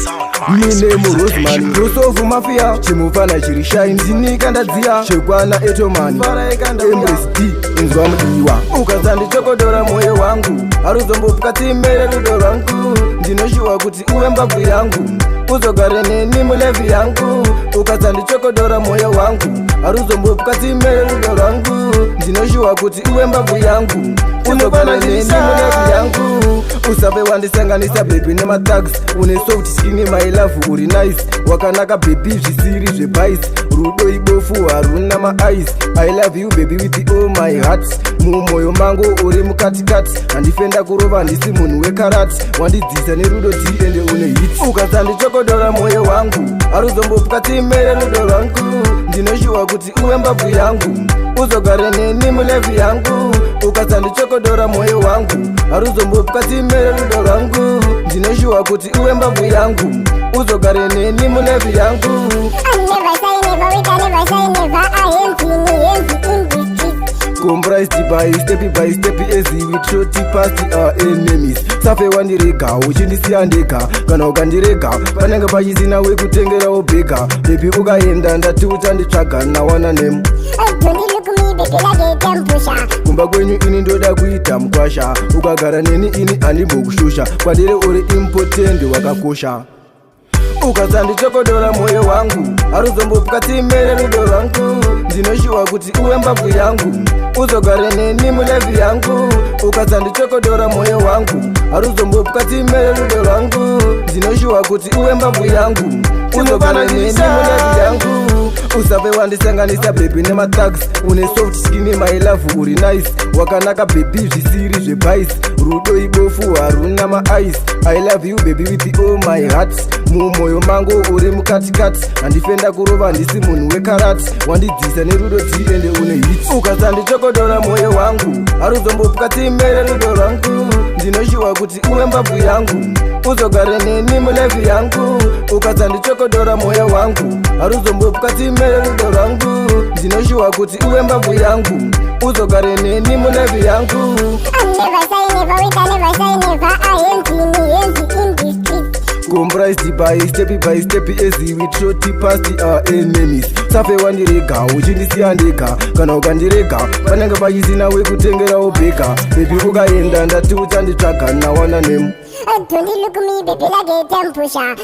Mine Rosemary, Rosofu Mafia, Chimufana Chirishine, Zinika Ndazia, Shekwana Etomani, Embrace D, Nzwamudiwa, Ukazandi Chokodora moyo wangu, Aruzombo Pukati Mere Rudo wangu, Ndinoshua kuti uwe mbavu yangu, Uzogarene ni mulevi yangu, Ukazandi Chokodora moyo wangu, Aruzombo Pukati Mere Rudo wangu, Ndinoshua kuti uwe mbavu yangu, Uzogarene ni mulevi yangu. Usabe wandisanganisa baby nema tags, une soft skinny my love uri nice, wakanaka baby zvisiri zvebice, rudo ibofu haruna ma eyes, I love you baby with all my heart, mumoyo mangu uri mukatikati, handifenda kurova handisi munhu wekarati, wandidzisa nerudo ti ende une hit. Ukazandi chokodora moyo wangu, haruzombopukati mere rudo rwangu, ndinoshuwa kuti uwe mbabvu yangu, uzogarene ni mulevi yangu. Ukazandi chokodora moyo wangu, haruzombopukati mere rudo rwangu, ndinoshuwa kuti uwe mbabvu yangu, uzogarene ni mulevi yangu. Comprised by step easy with shorty past our enemies. Safe wandirega uchindisiya ndega, kana ukandirega panenge pachisina wekutengera wobhega. Baby ukaenda ndati uchanditsvaga nawana nemu. Kumba kwenyu ini ndoda kuita mukwasha, ukagara neni ini andimbokushusha, kwadere uri important wakakosha. Ukazandi chokodora moyo wangu, haruzombopukati mere rudo rwangu, ndinoshuwa kuti uwe mbabvu yangu, uzogarene ni mulevi yangu. Ukazandi chokodora moyo wangu, haruzombopukati mere rudo rwangu, ndinoshuwa kuti uwe mbabvu yangu, uzogarene ni mulevi yangu. Usabe wandisanganisa baby nema tags, une soft skinny my love uri nice, wakanaka baby zvisiri zvebice, rudo ibofu haruna ma eyes, I love you baby with all my heart, mumoyo mangu uri mukatikati, handifenda kurova handisi munhu wekarati, wandidzisa nerudo ti ende une hit. Ukazandi chokodora moyo wangu, haruzombopukati mere rudo rwangu, ndinoshuwa kuti uwe mbabvu yangu, uzogarene ni mulevi yangu. Ukazandi chokodora moyo wangu, haruzombopukati mere rudo rwangu, ndinoshuwa kuti uwe mbabvu yangu, uzogarene ni mulevi yangu. Comprised by step easy with shorty past our enemies. Safe wandirega uchindisiya ndega, kana ukandirega panenge pachisina wekutengera wobhega. Baby ukaenda ndati uchanditsvaga nawana nemu. Don't you look at me baby like a tempusha.